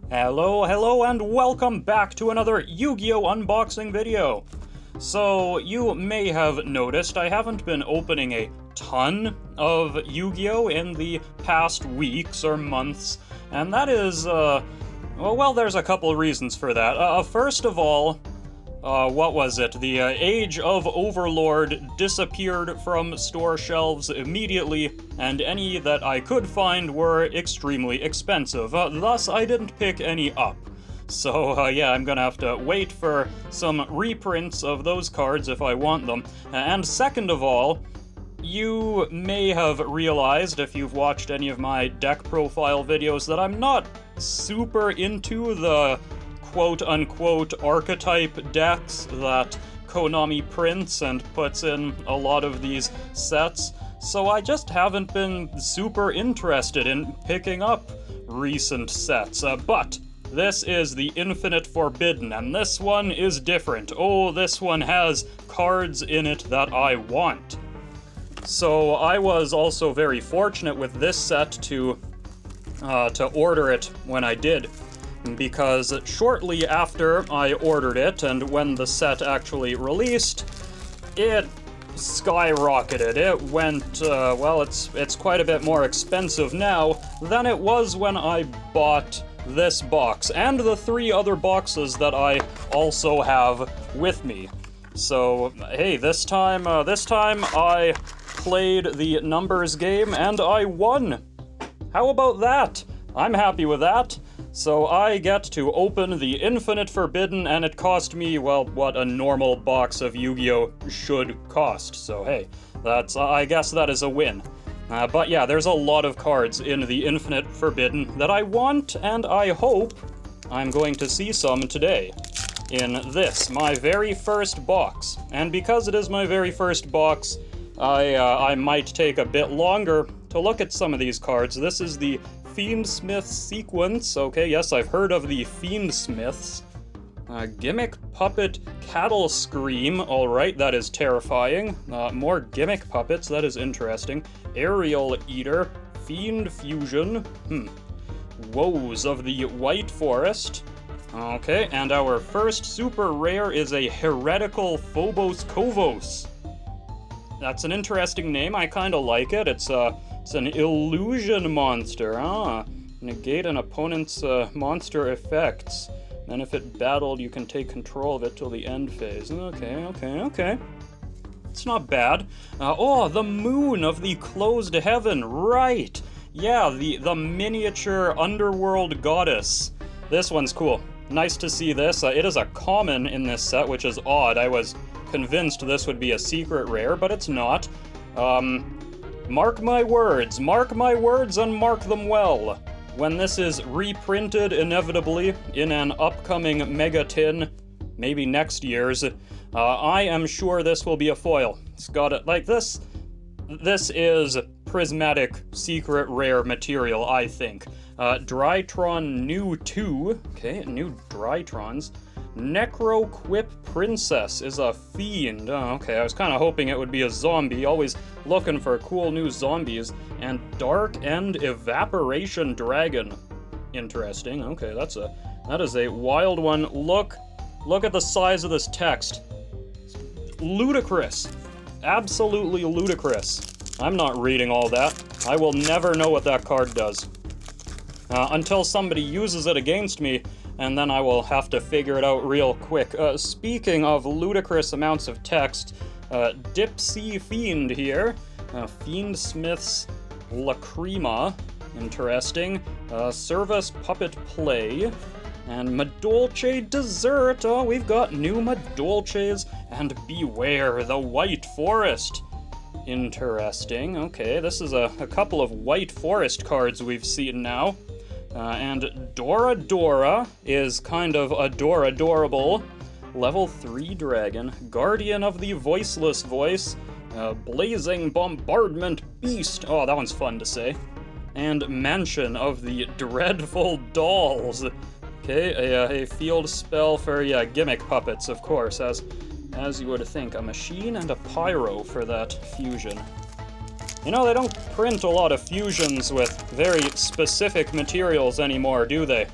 Hello, and welcome back to another Yu-Gi-Oh! Unboxing video. So, you may have noticed I haven't been opening a ton of Yu-Gi-Oh! In the past weeks or months, and that is, well, there's a couple reasons for that. First of all, what was it? The Age of Overlord disappeared from store shelves immediately, and any that I could find were extremely expensive. Thus, I didn't pick any up. So, yeah, I'm gonna have to wait for some reprints of those cards if I want them. And second of all, you may have realized, if you've watched any of my deck profile videos, that I'm not super into the quote-unquote archetype decks that Konami prints and puts in a lot of these sets, so I just haven't been super interested in picking up recent sets. But this is the Infinite Forbidden, and this one is different. Oh, this one has cards in it that I want. So I was also very fortunate with this set to order it when I did, because shortly after I ordered it, and when the set actually released, it skyrocketed. It went, well, it's quite a bit more expensive now than it was when I bought this box, and the 3 other boxes that I also have with me. So, hey, this time I played the numbers game, and I won! How about that? I'm happy with that. So I get to open the Infinite Forbidden, and it cost me, well, what a normal box of Yu-Gi-Oh! Should cost. So hey, that's, I guess that is a win. But yeah, there's a lot of cards in the Infinite Forbidden that I want, and I hope I'm going to see some today in this, my very first box. And because it is my very first box, I might take a bit longer to look at some of these cards. This is the Fiendsmith sequence. Okay, yes, I've heard of the Fiendsmiths. Gimmick Puppet Cattle Scream. Alright, that is terrifying. More Gimmick Puppets, that is interesting. Aerial Eater. Fiend Fusion. Woes of the White Forest. Okay, and our first super rare is a Heretical Phobos Kovos. That's an interesting name, I kinda like it. It's an illusion monster. Negate an opponent's monster effects. And if it battled, you can take control of it till the end phase. Okay. It's not bad. Oh, the Moon of the Closed Heaven, right! Yeah, the miniature underworld goddess. This one's cool. Nice to see this. It is a common in this set, which is odd. I was convinced this would be a secret rare, but it's not. Mark my words and mark them well. When this is reprinted inevitably in an upcoming Mega Tin, maybe next year's, I am sure this will be a foil. It's got it like this. This is prismatic secret rare material, I think. Drytron New 2, okay, new Drytrons. Necroquip Princess is a fiend. Oh, okay, I was kind of hoping it would be a zombie, always looking for cool new zombies. And Dark End Evaporation Dragon. Interesting, okay, that is a wild one. Look at the size of this text. Ludicrous. Absolutely ludicrous. I'm not reading all that. I will never know what that card does. Until somebody uses it against me, and then I will have to figure it out real quick. Speaking of ludicrous amounts of text, Dipsy Fiend here. Fiendsmith's Lacrima. Interesting. Service Puppet Play. And Madolche Dessert. Oh, we've got new Madolches. And Beware the White Forest. Interesting. Okay, this is a couple of White Forest cards we've seen now. And Dora is kind of adorable. Level 3 Dragon. Guardian of the Voiceless Voice. Blazing Bombardment Beast. Oh, that one's fun to say. And Mansion of the Dreadful Dolls. Okay, a field spell for, yeah, Gimmick Puppets, of course, as you would think. A machine and a pyro for that fusion. You know, they don't print a lot of fusions with very specific materials anymore, do they?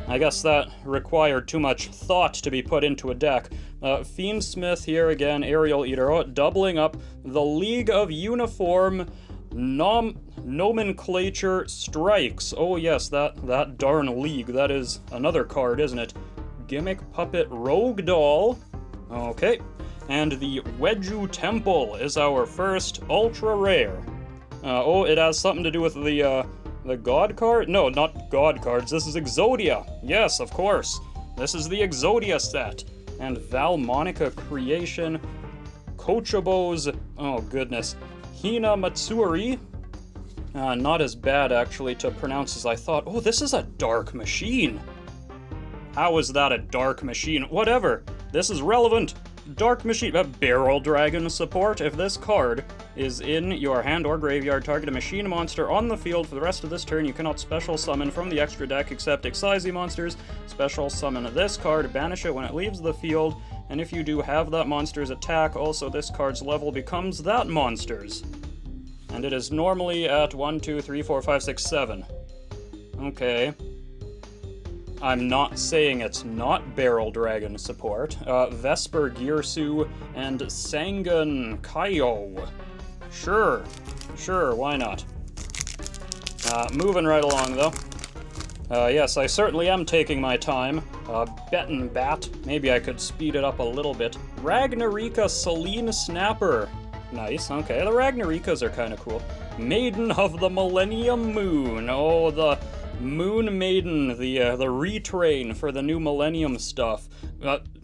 I guess that required too much thought to be put into a deck. Fiendsmith here again, Aerial Eater, doubling up the League of Uniform Nomenclature Strikes. Oh yes, that darn League. That is another card, isn't it? Gimmick Puppet Rogue Doll. Okay. And the Wedju Temple is our first ultra rare. Oh, it has something to do with the God card? No, not God cards. This is Exodia. Yes, of course. This is the Exodia set. And Valmonica Creation. Kochobo's, oh goodness, Hina Matsuri. Not as bad, actually, to pronounce as I thought. Oh, this is a Dark Machine. How is that a Dark Machine? Whatever. This is relevant. Dark Machine, Barrel Dragon support. If this card is in your hand or graveyard, target a machine monster on the field for the rest of this turn. You cannot special summon from the extra deck except Excise monsters. Special summon this card, banish it when it leaves the field, and if you do have that monster's attack, also this card's level becomes that monster's. And it is normally at 1, 2, 3, 4, 5, 6, 7. Okay. I'm not saying it's not Barrel Dragon support. Vesper Gearsu and Sangan Kaio. Sure, why not? Moving right along, though. Yes, I certainly am taking my time. Bettin' Bat. Maybe I could speed it up a little bit. Ragnarika Selene Snapper. Nice, okay. The Ragnarikas are kind of cool. Maiden of the Millennium Moon. Oh, the Moon Maiden, the retrain for the new Millennium stuff.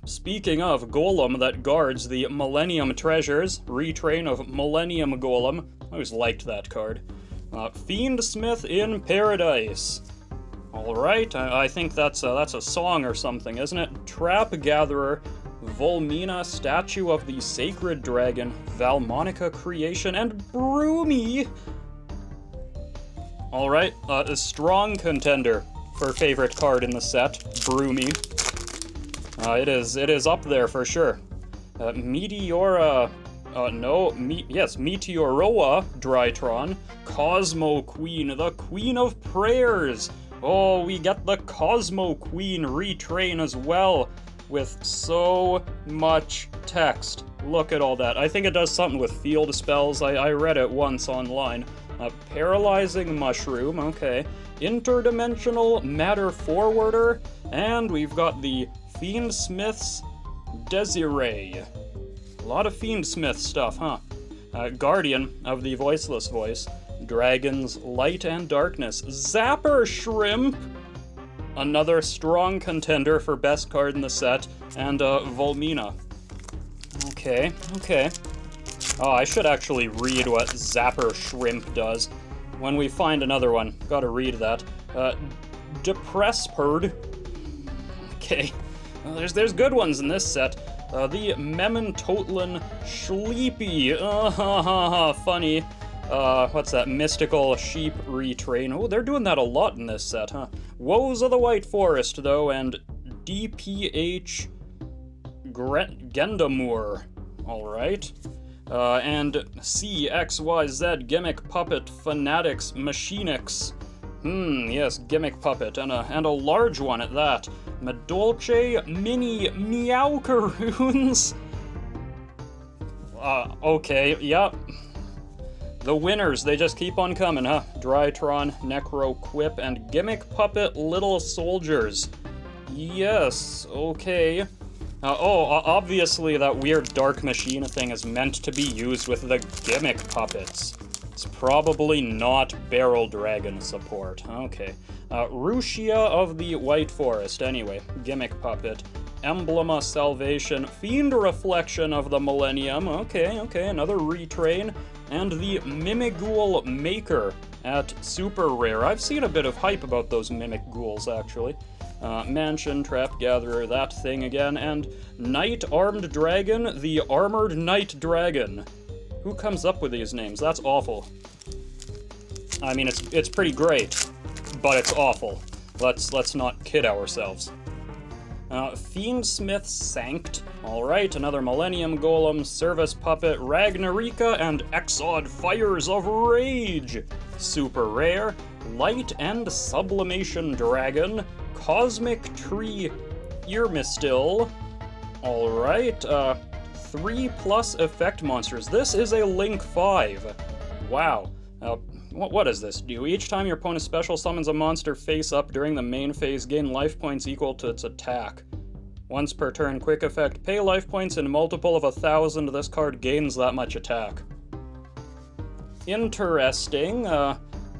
Speaking of Golem that guards the Millennium Treasures, retrain of Millennium Golem. I always liked that card. Fiendsmith in Paradise. Alright, I think that's a song or something, isn't it? Trap Gatherer, Volmina, Statue of the Sacred Dragon, Valmonica Creation, and Broomy. Alright, a strong contender for favorite card in the set, Broomy. It is up there for sure. Meteoroa Drytron, Cosmo Queen, the Queen of Prayers. Oh, we get the Cosmo Queen retrain as well, with so much text. Look at all that. I think it does something with field spells. I read it once online. Paralyzing Mushroom, okay. Interdimensional Matter Forwarder, and we've got the Fiendsmith's Desiree. A lot of Fiendsmith stuff, huh? Guardian of the Voiceless Voice, Dragon's Light and Darkness, Zapper Shrimp, another strong contender for best card in the set, and Volmina. Okay. Oh, I should actually read what Zapper Shrimp does. When we find another one, gotta read that. Depressperd. Okay. Well, there's good ones in this set. The Mementotlin Sleepy. Funny. What's that? Mystical Sheep Retrain. Oh, they're doing that a lot in this set, huh? Woes of the White Forest, though, and DPH Gendamur. Alright. And CXYZ Gimmick Puppet Fanatics Machinix. Yes, Gimmick Puppet, and a large one at that. Medolce Mini Meowcaroons. Okay, yep. The winners, they just keep on coming, huh? Drytron, Necro Quip, and Gimmick Puppet Little Soldiers. Yes, okay. Obviously that weird Dark Machine thing is meant to be used with the Gimmick Puppets. It's probably not Barrel Dragon support. Okay. Rushia of the White Forest, anyway. Gimmick Puppet. Emblema Salvation. Fiend Reflection of the Millennium. Okay, another retrain. And the Mimighoul Maker at Super Rare. I've seen a bit of hype about those Mimic Ghouls, actually. Mansion, Trap Gatherer, that thing again, and Knight Armed Dragon, the Armored Knight Dragon. Who comes up with these names? That's awful. I mean, it's pretty great, but it's awful. Let's not kid ourselves. Fiendsmith Sanct. Alright, another Millennium Golem, Service Puppet, Ragnarika, and Exod Fires of Rage. Super rare, Light and Sublimation Dragon, Cosmic Tree Earmistil. Alright, 3+ effect monsters. This is a Link 5. Wow. What does this do? Each time your opponent special summons a monster face up during the main phase, gain life points equal to its attack. Once per turn, quick effect, pay life points in multiple of 1,000. This card gains that much attack. Interesting.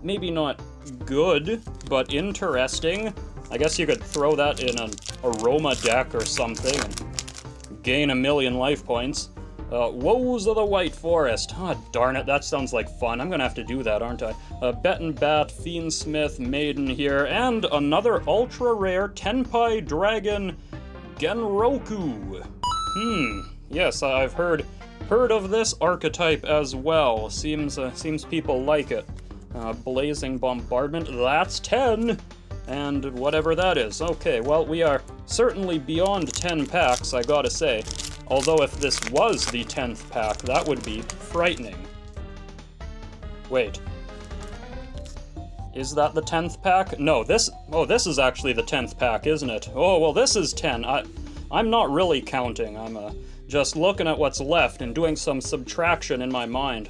Maybe not good, but interesting. I guess you could throw that in an Aroma deck or something and gain 1,000,000 life points. Woes of the White Forest. Ah, darn it, that sounds like fun. I'm gonna have to do that, aren't I? Bet and Bat, Fiendsmith, Maiden here, and another ultra-rare Tenpai Dragon Genroku. Yes, I've heard of this archetype as well. Seems people like it. Blazing Bombardment, that's 10! And whatever that is. Okay, well, we are certainly beyond 10 packs, I gotta say. Although if this was the 10th pack, that would be frightening. Wait. Is that the 10th pack? No, this is actually the 10th pack, isn't it? Oh, well, this is 10. I'm not really counting. I'm just looking at what's left and doing some subtraction in my mind.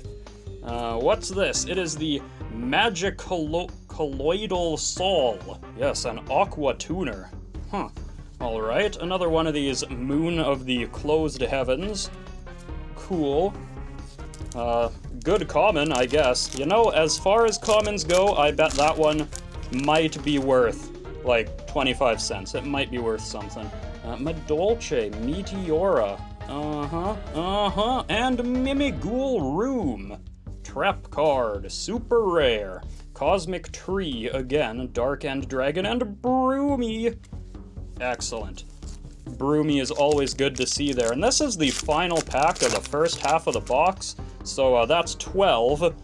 What's this? It is the Magic Colloidal Sol. Yes, an Aqua Tuner. Huh. Alright, another one of these Moon of the Closed Heavens. Cool. Good common, I guess. You know, as far as commons go, I bet that one might be worth, like, 25 cents. It might be worth something. Madolche, Meteora. And Mimighoul Room. Trap card, super rare. Cosmic Tree, again, Dark End Dragon, and Broomy. Excellent. Broomy is always good to see there. And this is the final pack of the first half of the box, so that's 12,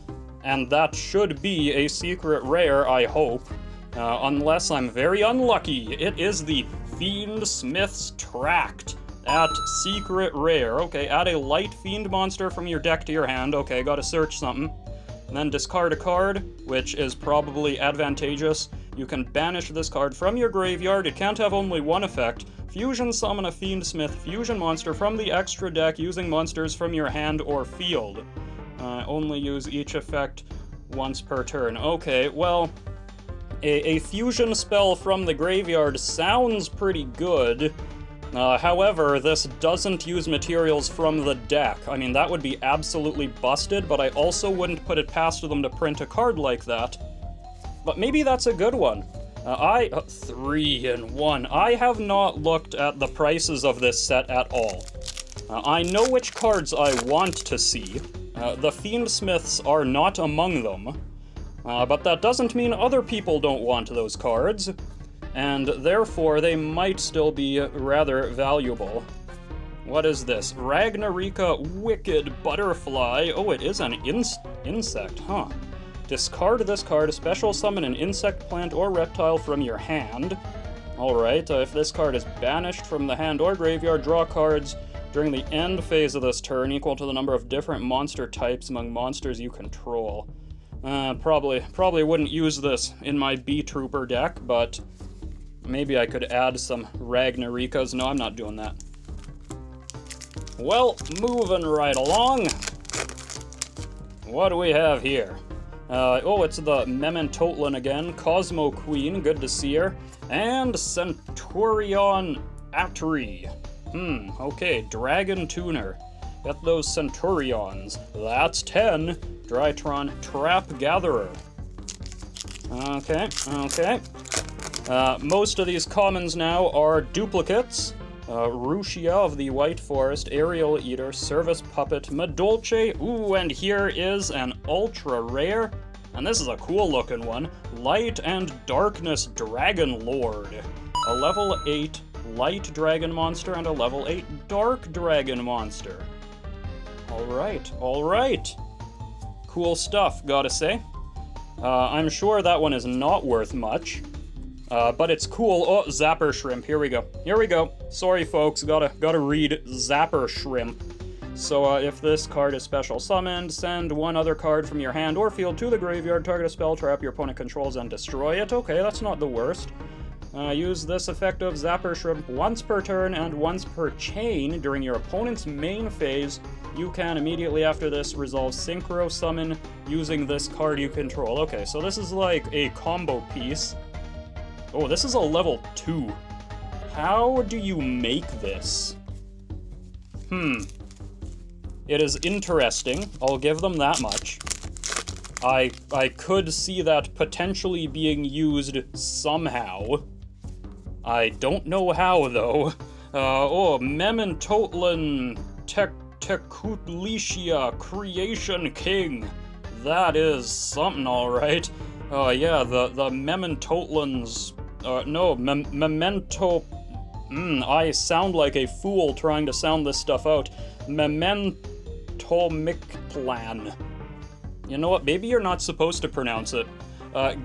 and that should be a secret rare, I hope. Unless I'm very unlucky. It is the Fiendsmith's Tract at secret rare. Okay, add a light fiend monster from your deck to your hand. Okay, gotta search something. And then discard a card, which is probably advantageous. You can banish this card from your graveyard. It can't have only one effect. Fusion summon a Fiendsmith fusion monster from the extra deck using monsters from your hand or field. Only use each effect once per turn. Okay, well, a fusion spell from the graveyard sounds pretty good. However, this doesn't use materials from the deck. I mean, that would be absolutely busted, but I also wouldn't put it past them to print a card like that. But maybe that's a good one. 3-in-1. I have not looked at the prices of this set at all. I know which cards I want to see. The Fiendsmiths are not among them. But that doesn't mean other people don't want those cards. And therefore, they might still be rather valuable. What is this? Ragnarika Wicked Butterfly. Oh, it is an insect, huh? Discard this card, special summon an insect, plant, or reptile from your hand. Alright, if this card is banished from the hand or graveyard, draw cards during the end phase of this turn equal to the number of different monster types among monsters you control. Probably wouldn't use this in my B-Trooper deck, but maybe I could add some Ragnarikas. No, I'm not doing that. Well, moving right along. What do we have here? It's the Mementotlin again. Cosmo Queen, good to see her. And Centurion Atri. Okay, Dragon Tuner. Get those Centurions. That's 10. Drytron Trap Gatherer. Okay. Most of these commons now are duplicates. Rushia of the White Forest, Aerial Eater, Service Puppet, Madolche. Ooh, and here is an ultra rare, and this is a cool looking one, Light and Darkness Dragon Lord. A level 8 Light Dragon monster and a level 8 Dark Dragon monster. Alright. Cool stuff, gotta say. I'm sure that one is not worth much. But it's cool. Oh, Zapper Shrimp. Here we go. Here we go. Sorry, folks. Gotta read Zapper Shrimp. So, if this card is special summoned, send one other card from your hand or field to the graveyard, target a spell trap your opponent controls, and destroy it. Okay, that's not the worst. Use this effect of Zapper Shrimp once per turn and once per chain during your opponent's main phase. You can immediately after this resolve Synchro Summon using this card you control. Okay, so this is like a combo piece. Oh, this is a level 2. How do you make this? It is interesting, I'll give them that much. I could see that potentially being used somehow. I don't know how, though. Memantotlan Tekutlicia Creation King. That is something, alright. Yeah, the Mementotlans... Memento... I sound like a fool trying to sound this stuff out. Mementomicplan. You know what, maybe you're not supposed to pronounce it.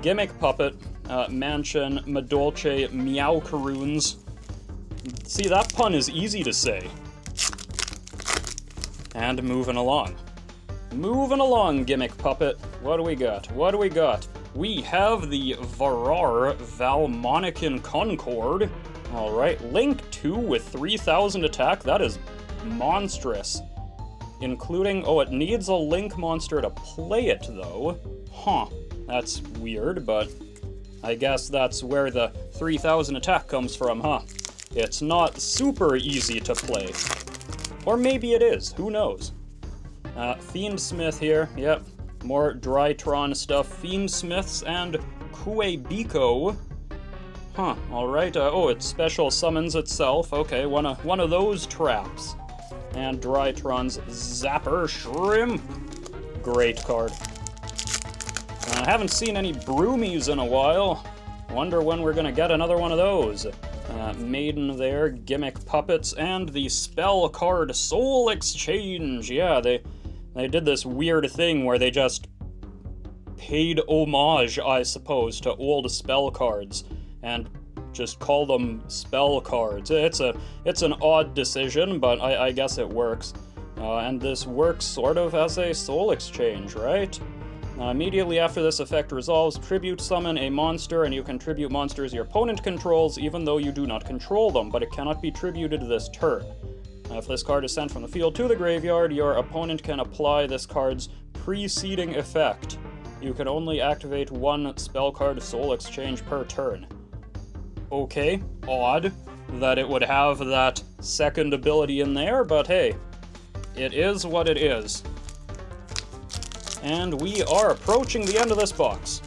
Gimmick Puppet, Mansion, Madolce, Meowcaroons. See, that pun is easy to say. And moving along. Moving along, Gimmick Puppet. What do we got? What do we got? We have the Varar Valmonican Concord. Alright, Link 2 with 3000 attack. That is monstrous. Including... oh, it needs a Link monster to play it, though. Huh. That's weird, but I guess that's where the 3000 attack comes from, huh? It's not super easy to play. Or maybe it is, who knows? Fiendsmith here, yep. More Drytron stuff. Fiendsmiths and Kuebiko. Huh, alright. Oh, it special summons itself. Okay, one of those traps. And Drytron's Zapper Shrimp. Great card. I haven't seen any Broomies in a while. Wonder when we're gonna get another one of those. Maiden there, Gimmick Puppets, and the spell card Soul Exchange. Yeah, they did this weird thing where they just paid homage, I suppose, to old spell cards and just call them spell cards. It's an odd decision, but I guess it works. And this works sort of as a Soul Exchange, right? Immediately after this effect resolves, tribute summon a monster, and you can tribute monsters your opponent controls, even though you do not control them, but it cannot be tributed this turn. If this card is sent from the field to the graveyard, your opponent can apply this card's preceding effect. You can only activate one spell card Soul Exchange per turn. Okay, odd that it would have that second ability in there, but hey, it is what it is. And we are approaching the end of this box.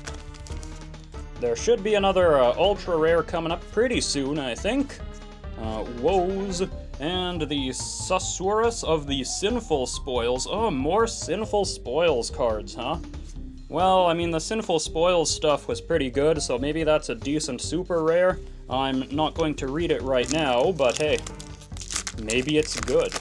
There should be another ultra rare coming up pretty soon, I think. Woes and the Susurrus of the Sinful Spoils. Oh, more Sinful Spoils cards, huh? Well, I mean, the Sinful Spoils stuff was pretty good, so maybe that's a decent super rare. I'm not going to read it right now, but hey, maybe it's good.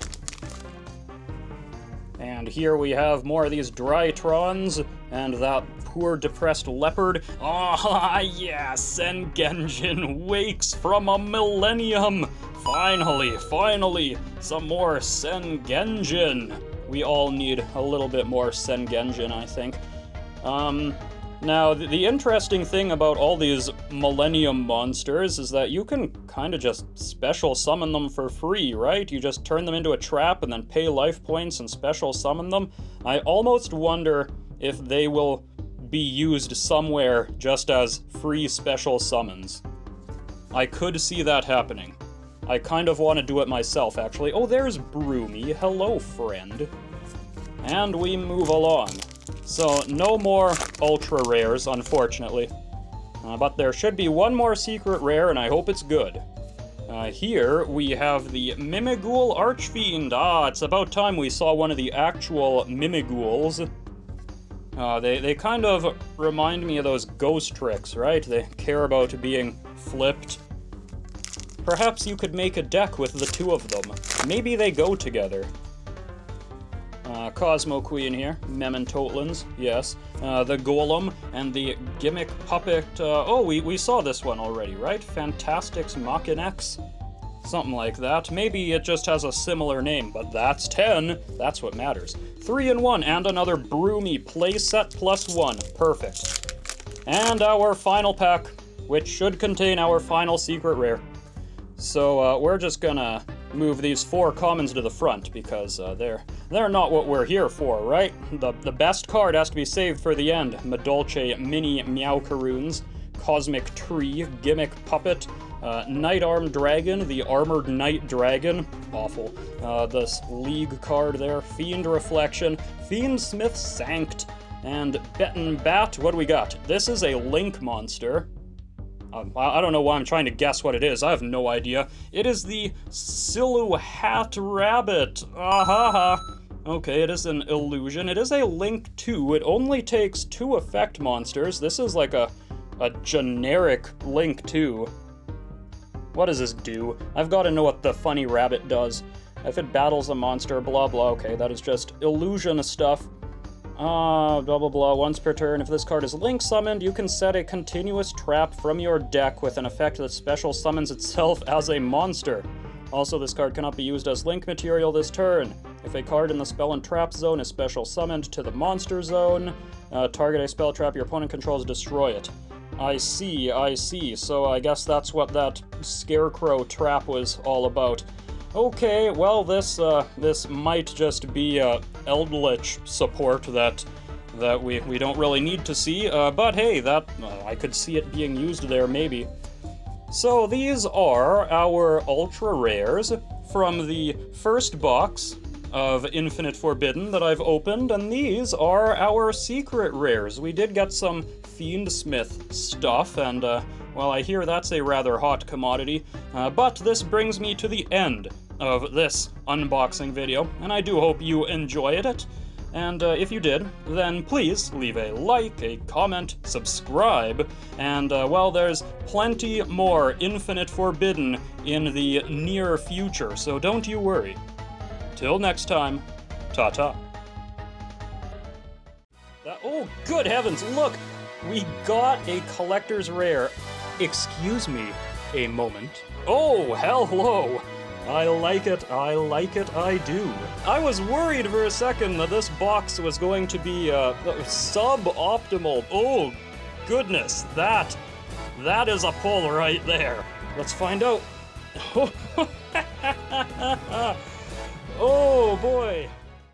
And here we have more of these Drytrons, and that poor depressed leopard. Ah, yeah, Sengenjin wakes from a millennium! Finally, some more Sengenjin. We all need a little bit more Sengenjin, I think. Now, the interesting thing about all these Millennium monsters is that you can kind of just special summon them for free, right? You just turn them into a trap and then pay life points and special summon them. I almost wonder if they will be used somewhere just as free special summons. I could see that happening. I kind of want to do it myself, actually. Oh, there's Broomy. Hello, friend. And we move along. So, no more ultra rares, unfortunately. But there should be one more secret rare, and I hope it's good. Here we have the Mimighoul Archfiend. Ah, it's about time we saw one of the actual Mimighouls. They kind of remind me of those ghost tricks, right? They care about being flipped. Perhaps you could make a deck with the two of them. Maybe they go together. Cosmo Queen here, Mementotlins, yes. The Golem, and the Gimmick Puppet, oh, we saw this one already, right? Fantastics Machinex? Something like that. Maybe it just has a similar name, but that's 10. That's what matters. 3 in 1, and another Broomy playset +1. Perfect. And our final pack, which should contain our final secret rare. So we're just gonna move these 4 commons to the front because they're not what we're here for, right? The best card has to be saved for the end. Madolche Mini Meowcaroons, Cosmic Tree, Gimmick Puppet, Knight Arm Dragon, the Armored Knight Dragon, awful. This League card there, Fiend Reflection, Fiendsmith Sanct, and Betten Bat. What do we got? This is a Link monster. I don't know why I'm trying to guess what it is. I have no idea. It is the Silhouette Rabbit. Ahaha. Okay, it is an illusion. It is a Link 2. It only takes 2 effect monsters. This is like a generic Link 2. What does this do? I've got to know what the funny rabbit does. If it battles a monster, blah blah. Okay, that is just illusion stuff. Blah blah blah. Once per turn, if this card is Link summoned, you can set a continuous trap from your deck with an effect that special summons itself as a monster. Also, this card cannot be used as Link material this turn. If a card in the spell and trap zone is special summoned to the monster zone, target a spell trap your opponent controls, destroy it. I see. So I guess that's what that Scarecrow trap was all about. Okay, well, this might just be Eldritch support that we don't really need to see, but hey, I could see it being used there maybe. So these are our ultra rares from the first box of Infinite Forbidden that I've opened, and these are our secret rares. We did get some Fiendsmith stuff, and well, I hear that's a rather hot commodity, but this brings me to the end of this unboxing video, and I do hope you enjoyed it. And if you did, then please leave a like, a comment, subscribe, and well, there's plenty more Infinite Forbidden in the near future, so don't you worry. Till next time, ta-ta. Oh, good heavens, look! We got a collector's rare. Excuse me a moment. Oh, hello! I like it, I do. I was worried for a second that this box was going to be suboptimal. Oh, goodness, that is a pull right there. Let's find out. Oh boy.